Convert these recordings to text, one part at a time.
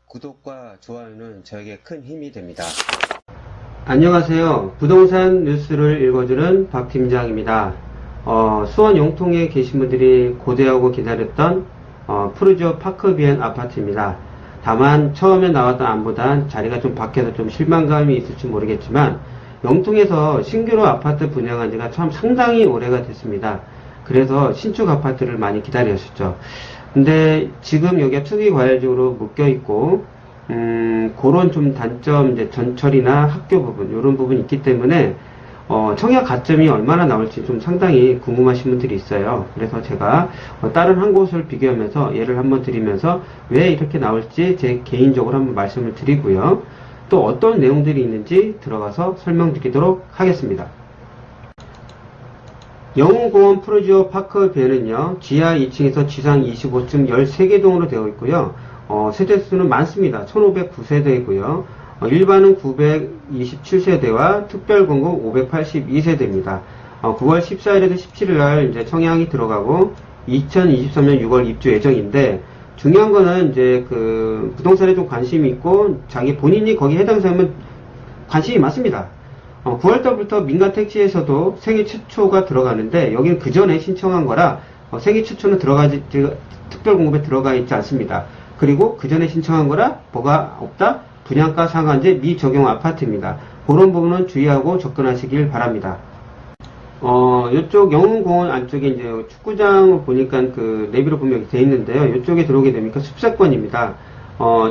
구독과 좋아요는 저에게 큰 힘이 됩니다. 안녕하세요. 부동산 뉴스를 읽어주는 박 팀장입니다. 수원 영통에 계신 분들이 고대하고 기다렸던 푸르지오 파크비엔 아파트입니다. 다만 처음에 나왔던 안보단 자리가 좀 바뀌어서 좀 실망감이 있을지 모르겠지만 영통에서 신규로 아파트 분양한 지가 참 상당히 오래가 됐습니다. 그래서 신축 아파트를 많이 기다리셨죠. 근데 지금 여기가 투기과열적으로 묶여있고 그런 좀 단점, 이제 전철이나 학교 부분, 이런 부분이 있기 때문에 청약 가점이 얼마나 나올지 좀 상당히 궁금하신 분들이 있어요. 그래서 제가 다른 한 곳을 비교하면서 예를 한번 드리면서 왜 이렇게 나올지 제 개인적으로 한번 말씀을 드리고요. 또 어떤 내용들이 있는지 들어가서 설명드리도록 하겠습니다. 영웅공원 푸르지오 파크비엔은요, 지하 2층에서 지상 25층 13개 동으로 되어 있고요. 세대수는 많습니다. 1509세대이고요. 일반은 927세대와 특별공급 582세대입니다. 9월 14일에서 17일날 이제 청약이 들어가고 2023년 6월 입주 예정인데, 중요한 거는 이제 그 부동산에 좀 관심이 있고 자기 본인이 거기에 해당되면 관심이 많습니다. 9월달부터 민간 택지에서도 생애 최초가 들어가는데 여기는 그 전에 신청한 거라 생애 최초는 특별 공급에 들어가 있지 않습니다. 그리고 그 전에 신청한 거라 뭐가 없다? 분양가 상한제 미적용 아파트입니다. 그런 부분은 주의하고 접근하시길 바랍니다. 이쪽 영웅공원 안쪽에 이제 축구장을 보니까 그 내비로 보면 이렇게 돼 있는데요. 이쪽에 들어오게 되니까 습세권입니다.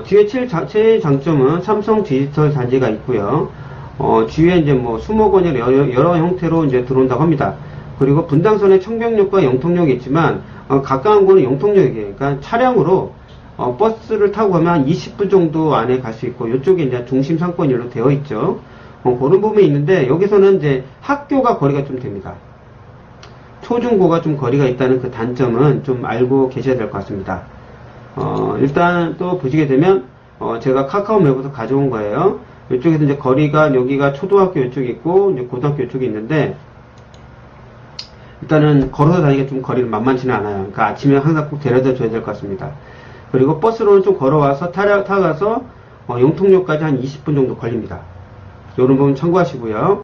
뒤에 제일 장점은 삼성 디지털 단지가 있고요. 주위에 이제 뭐 수목원이나 여러 형태로 이제 들어온다고 합니다. 그리고 분당선에 청명역과 영통역이 있지만, 가까운 곳은 영통역이에요. 그러니까 차량으로, 버스를 타고 가면 한 20분 정도 안에 갈 수 있고, 이쪽에 이제 중심 상권으로 되어 있죠. 그런 부분이 있는데, 여기서는 이제 학교가 거리가 좀 됩니다. 초중고가 좀 거리가 있다는 그 단점은 좀 알고 계셔야 될 것 같습니다. 일단 또 보시게 되면, 제가 카카오 맵에서 가져온 거예요. 이쪽에서 이제 거리가, 여기가 초등학교 이쪽에 있고, 이제 고등학교 이쪽에 있는데, 일단은 걸어서 다니기가 좀 거리는 만만치는 않아요. 그러니까 아침에 항상 꼭 데려다 줘야 될 것 같습니다. 그리고 버스로는 좀 걸어와서 타가서, 영통역까지 한 20분 정도 걸립니다. 이런 부분 참고하시고요.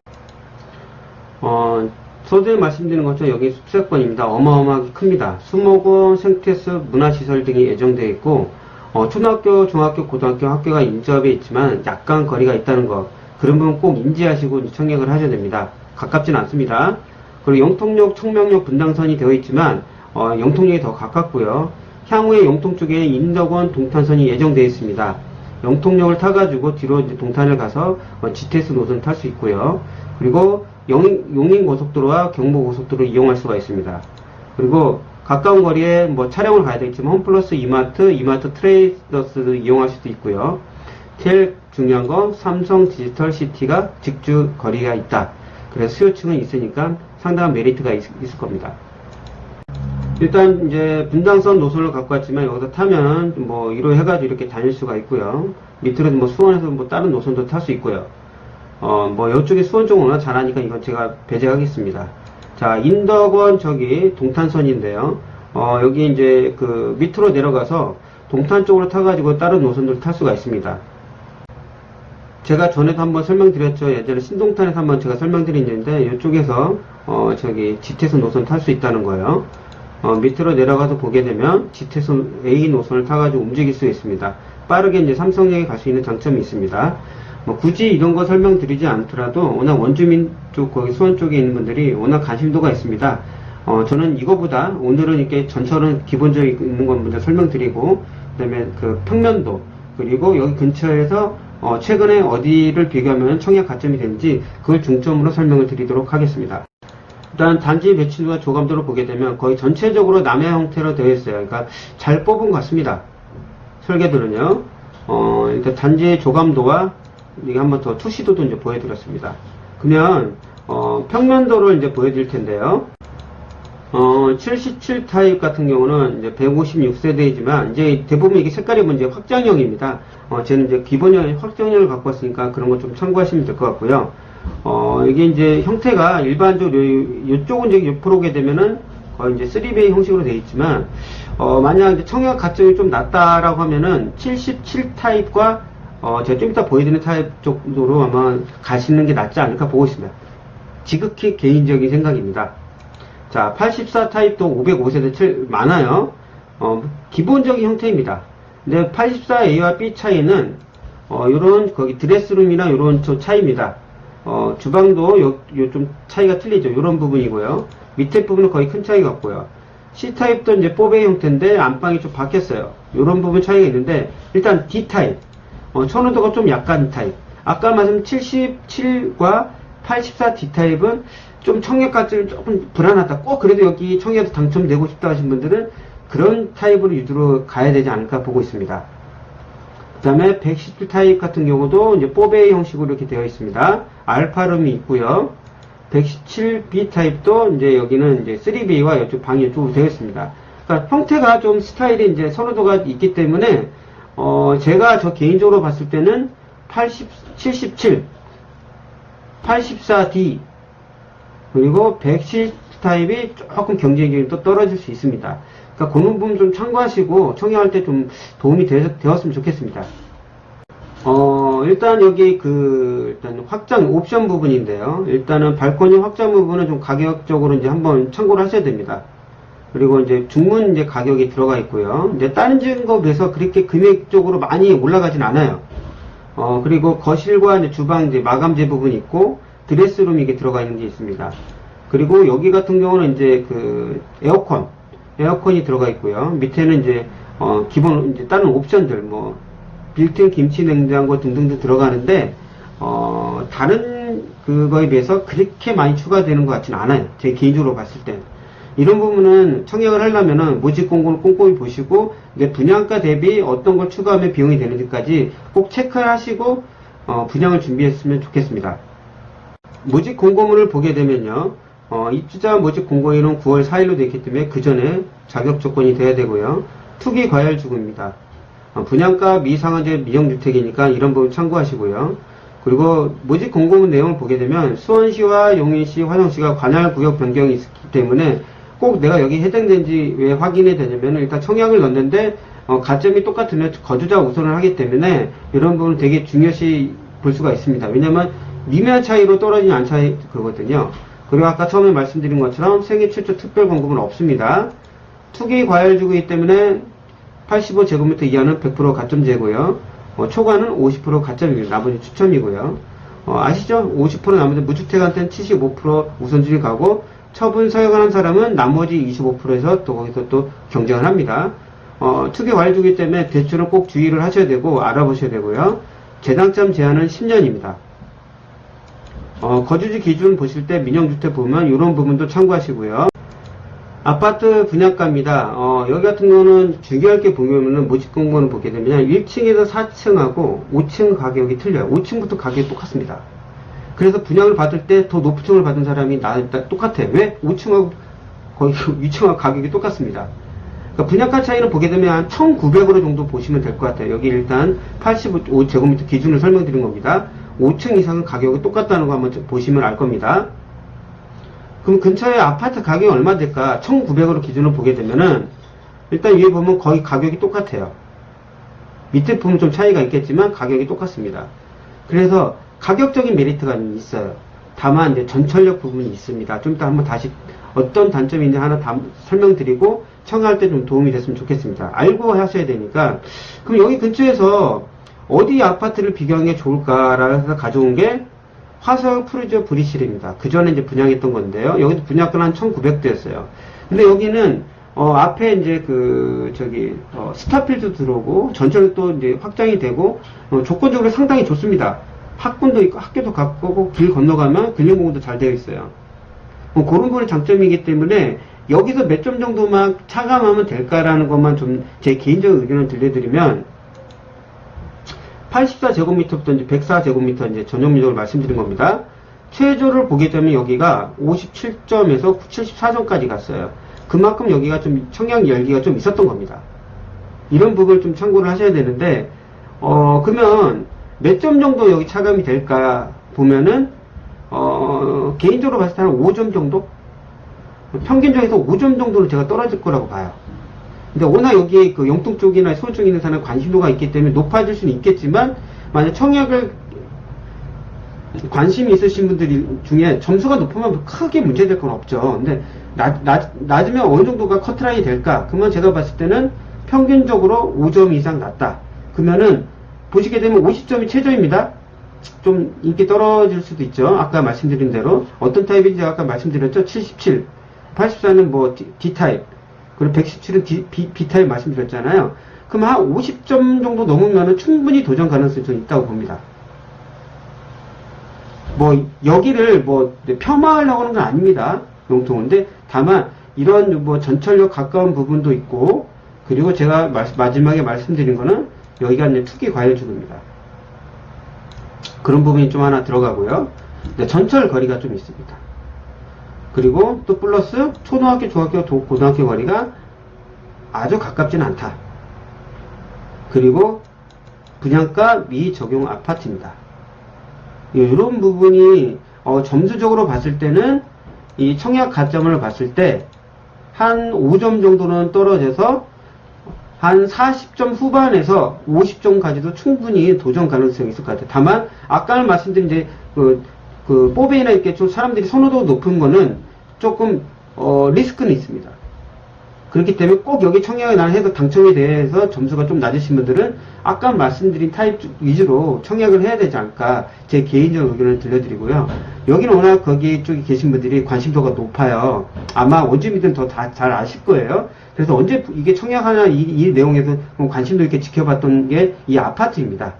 서두에 말씀드리는 것처럼 여기 숲세권입니다. 어마어마하게 큽니다. 수목원, 생태숲, 문화시설 등이 예정되어 있고, 초등학교, 중학교, 고등학교 학교가 인접해 있지만 약간 거리가 있다는 거, 그런 부분 꼭 인지하시고 청약을 하셔야 됩니다. 가깝진 않습니다. 그리고 영통역, 청명역, 분당선이 되어 있지만 영통역이 더 가깝고요. 향후에 영통 쪽에 인덕원, 동탄선이 예정되어 있습니다. 영통역을 타가지고 뒤로 이제 동탄을 가서 GTX 노선 탈 수 있고요. 그리고 용인고속도로와 경부고속도로 이용할 수가 있습니다. 그리고 가까운 거리에 뭐 차량을 가야 되겠지만 홈플러스 이마트 트레이더스를 이용할 수도 있고요. 제일 중요한 건 삼성 디지털 시티가 직주 거리가 있다. 그래서 수요층은 있으니까 상당한 메리트가 있을 겁니다. 일단 이제 분당선 노선을 갖고 왔지만 여기서 타면 뭐 1호 해가지고 이렇게 다닐 수가 있고요. 밑으로는 뭐 수원에서 뭐 다른 노선도 탈 수 있고요. 뭐 이쪽에 수원 쪽은 워낙 잘하니까 이건 제가 배제하겠습니다. 자, 인덕원 저기 동탄선인데요. 여기 이제 그 밑으로 내려가서 동탄 쪽으로 타가지고 다른 노선들을 탈 수가 있습니다. 제가 전에도 한번 설명드렸죠. 예전에 신동탄에서 한번 제가 설명드렸는데 이쪽에서 저기 GTX 노선 탈 수 있다는 거예요. 밑으로 내려가서 보게 되면 GTX A 노선을 타가지고 움직일 수 있습니다. 빠르게 이제 삼성역에 갈 수 있는 장점이 있습니다. 뭐 굳이 이런 거 설명드리지 않더라도 워낙 원주민 쪽 거기 수원 쪽에 있는 분들이 워낙 관심도가 있습니다. 저는 이거보다 오늘은 이렇게 전철은 기본적으로 있는 건 먼저 설명드리고, 그다음에 그 평면도, 그리고 여기 근처에서 최근에 어디를 비교하면 청약 가점이 되는지 그걸 중점으로 설명을 드리도록 하겠습니다. 일단 단지 배치도와 조감도를 보게 되면 거의 전체적으로 남해 형태로 되어 있어요. 그러니까 잘 뽑은 것 같습니다. 설계도는요. 일단 단지의 조감도와 이게 한번 더 투시도도 이제 보여드렸습니다. 그러면 평면도를 이제 보여드릴 텐데요. 77 타입 같은 경우는 이제 156세대이지만 이제 대부분 이게 색깔이 이제 확장형입니다. 저는 이제 기본형 확장형을 갖고 왔으니까 그런 거 좀 참고하시면 될 것 같고요. 이게 이제 형태가 일반적으로 이쪽은 이제 옆으로 오게 되면은 이제 3베이 형식으로 되어 있지만, 만약 이제 청약 가점이 좀 낮다라고 하면은 77 타입과 제가 좀 이따 보여드리는 타입 정도로 아마 가시는 게 낫지 않을까 보고 있습니다. 지극히 개인적인 생각입니다. 자, 84 타입도 505세대 많아요. 기본적인 형태입니다. 근데 84A와 B 차이는, 요런, 거기 드레스룸이나 요런 차이입니다. 주방도 요 좀 차이가 틀리죠. 요런 부분이고요. 밑에 부분은 거의 큰 차이가 없고요. C타입도 이제 4베이 형태인데 안방이 좀 바뀌었어요. 요런 부분 차이가 있는데, 일단 D타입. 천호도가 좀 약간 타입. 아까 말씀 77과 84 D타입은 좀 청약가점이 조금 불안하다. 꼭 그래도 여기 청약도 당첨되고 싶다 하신 분들은 그런 타입으로 유도로 가야 되지 않을까 보고 있습니다. 그 다음에 117 타입 같은 경우도 이제 4베이 형식으로 이렇게 되어 있습니다. 알파룸이 있고요. 117B 타입도 이제 여기는 이제 3B와 이쪽 방이 이쪽으로 되어 있습니다. 그러니까 형태가 좀 스타일이 이제 선호도가 있기 때문에 제가 저 개인적으로 봤을 때는 77, 84D 그리고 110 타입이 조금 경쟁력이 또 떨어질 수 있습니다. 그러니까 그런 부분 좀 참고하시고 청약할 때 좀 도움이 되었으면 좋겠습니다. 일단 여기 일단 확장 옵션 부분인데요. 일단은 발코니 확장 부분은 좀 가격적으로 이제 한번 참고를 하셔야 됩니다. 그리고 이제 중문 이제 가격이 들어가 있고요. 이제 다른 집에 비해서 그렇게 금액적으로 많이 올라가진 않아요. 그리고 거실과 이제 주방 이제 마감재 부분이 있고 드레스룸이 이게 들어가 있는 게 있습니다. 그리고 여기 같은 경우는 이제 에어컨이 들어가 있고요. 밑에는 이제 기본 이제 다른 옵션들 뭐 빌트인 김치 냉장고 등등도 들어가는데 다른 그거에 비해서 그렇게 많이 추가되는 것 같지는 않아요. 제 개인적으로 봤을 때. 이런 부분은 청약을 하려면은 모집 공고를 꼼꼼히 보시고 이게 분양가 대비 어떤 걸 추가하면 비용이 되는지까지 꼭 체크를 하시고 분양을 준비했으면 좋겠습니다. 모집 공고문을 보게 되면요. 입주자 모집 공고일은 9월 4일로 되어 있기 때문에 그 전에 자격 조건이 돼야 되고요. 투기 과열 주구입니다. 분양가 미상한제 민영주택이니까 이런 부분 참고하시고요. 그리고 모집 공고문 내용을 보게 되면 수원시와 용인시, 화성시가 관할 구역 변경이 있기 때문에 꼭 내가 여기 해당되는지 왜 확인이 되냐면 일단 청약을 넣는데 가점이 똑같으면 거주자 우선을 하기 때문에 이런 부분 되게 중요시 볼 수가 있습니다. 왜냐면 미미한 차이로 떨어지지 않은 차이 그거거든요. 그리고 아까 처음에 말씀드린 것처럼 생애 최초 특별 공급은 없습니다. 투기 과열주구이기 때문에 85제곱미터 이하는 100% 가점제고요. 초과는 50% 가점입니다. 나머지 추첨이고요. 아시죠? 50% 나머지 무주택한테는 75% 우선순위 가고 처분 서약하는 사람은 나머지 25%에서 또 거기서 또 경쟁을 합니다. 투기 과열주구이기 때문에 대출은 꼭 주의를 하셔야 되고 알아보셔야 되고요. 재당점 제한은 10년입니다. 거주지 기준 보실 때 민영주택 보면 이런 부분도 참고하시고요. 아파트 분양가입니다. 여기 같은 경우는 중요할 게 보면은 모집 공고를 보게 되면 1층에서 4층하고 5층 가격이 틀려요. 5층부터 가격이 똑같습니다. 그래서 분양을 받을 때 더 높은 층을 받은 사람이 똑같아요. 왜? 5층하고 거의 2층하고 가격이 똑같습니다. 그러니까 분양가 차이는 보게 되면 한 1,900으로 정도 보시면 될 것 같아요. 여기 일단 85제곱미터 기준을 설명드린 겁니다. 5층 이상은 가격이 똑같다는 거 한번 보시면 알 겁니다. 그럼 근처에 아파트 가격이 얼마 될까? 1,900으로 기준을 보게 되면은 일단 위에 보면 거의 가격이 똑같아요. 밑에 보면 좀 차이가 있겠지만 가격이 똑같습니다. 그래서 가격적인 메리트가 있어요. 다만 이제 전철력 부분이 있습니다. 좀 이따 한번 다시 어떤 단점이 있는지 하나 설명드리고 청약할 때 좀 도움이 됐으면 좋겠습니다. 알고 하셔야 되니까. 그럼 여기 근처에서 어디 아파트를 비교하는 게 좋을까라고 해서 가져온 게 화성 푸르지오 브리실입니다. 그 전에 이제 분양했던 건데요. 여기도 분양가는 한 1,900대였어요. 근데 여기는 앞에 이제 스타필드 들어오고 전철도 이제 확장이 되고 조건적으로 상당히 좋습니다. 학군도 있고 학교도 가깝고 길 건너가면 근린공원도 잘 되어 있어요. 그런 부분이 장점이기 때문에 여기서 몇 점 정도만 차감하면 될까라는 것만 좀 제 개인적인 의견을 들려드리면 84제곱미터부터 이제 104제곱미터 이제 전용민족을 말씀드린 겁니다. 최저를 보게 되면 여기가 57점에서 74점까지 갔어요. 그만큼 여기가 좀 청약 열기가 좀 있었던 겁니다. 이런 부분을 좀 참고를 하셔야 되는데, 그러면 몇 점 정도 여기 차감이 될까 보면은, 개인적으로 봤을 때 한 5점 정도? 평균적에서 5점 정도는 제가 떨어질 거라고 봐요. 근데 워낙 여기 그 영통 쪽이나 서울 쪽에 있는 사람은 관심도가 있기 때문에 높아질 수는 있겠지만, 만약 청약을 관심이 있으신 분들 중에 점수가 높으면 크게 문제될 건 없죠. 근데 낮으면 어느 정도가 커트라인이 될까? 그러면 제가 봤을 때는 평균적으로 5점 이상 낮다. 그러면은 보시게 되면 50점이 최저입니다. 좀 인기 떨어질 수도 있죠. 아까 말씀드린 대로 어떤 타입인지 아까 말씀드렸죠. 77, 84는 뭐 D타입, 그리고 117은 B타입 말씀드렸잖아요. 그럼 한 50점 정도 넘으면 충분히 도전 가능성이 좀 있다고 봅니다. 뭐 여기를 뭐 폄하하려고 하는 건 아닙니다. 용통인데 다만 이런 뭐 전철역 가까운 부분도 있고, 그리고 제가 마지막에 말씀드린 거는 여기가 이제 투기 과열지구입니다. 그런 부분이 좀 하나 들어가고요. 전철 거리가 좀 있습니다. 그리고 또 플러스 초등학교, 중학교, 고등학교 거리가 아주 가깝지는 않다. 그리고 분양가 미적용 아파트입니다. 이런 부분이 점수적으로 봤을 때는 이 청약 가점을 봤을 때 한 5점 정도는 떨어져서 한 40점 후반에서 50점까지도 충분히 도전 가능성이 있을 것 같아요. 다만 아까 말씀드린 이제 그 뽀베이나 이렇게 좀 사람들이 선호도 높은 거는 조금 리스크는 있습니다. 그렇기 때문에 꼭 여기 청약을 나는 해서 당첨에 대해서 점수가 좀 낮으신 분들은 아까 말씀드린 타입 위주로 청약을 해야 되지 않을까, 제 개인적 의견을 들려드리고요. 여기는 워낙 거기 쪽에 계신 분들이 관심도가 높아요. 아마 원주민들은 더 잘 아실 거예요. 그래서 언제 이게 청약하나 이 내용에서 관심도 있게 지켜봤던 게 이 아파트입니다.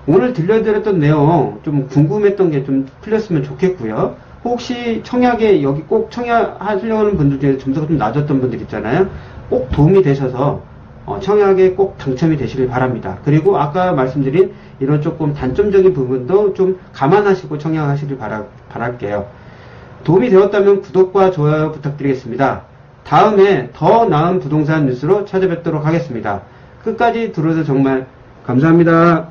오늘 들려드렸던 내용 좀 궁금했던 게 좀 풀렸으면 좋겠고요. 혹시 청약에 여기 꼭 청약하려고 하는 분들 중에 점수가 좀 낮았던 분들 있잖아요. 꼭 도움이 되셔서 청약에 꼭 당첨이 되시길 바랍니다. 그리고 아까 말씀드린 이런 조금 단점적인 부분도 좀 감안하시고 청약하시길 바랄게요. 도움이 되었다면 구독과 좋아요 부탁드리겠습니다. 다음에 더 나은 부동산 뉴스로 찾아뵙도록 하겠습니다. 끝까지 들어줘서 정말 감사합니다.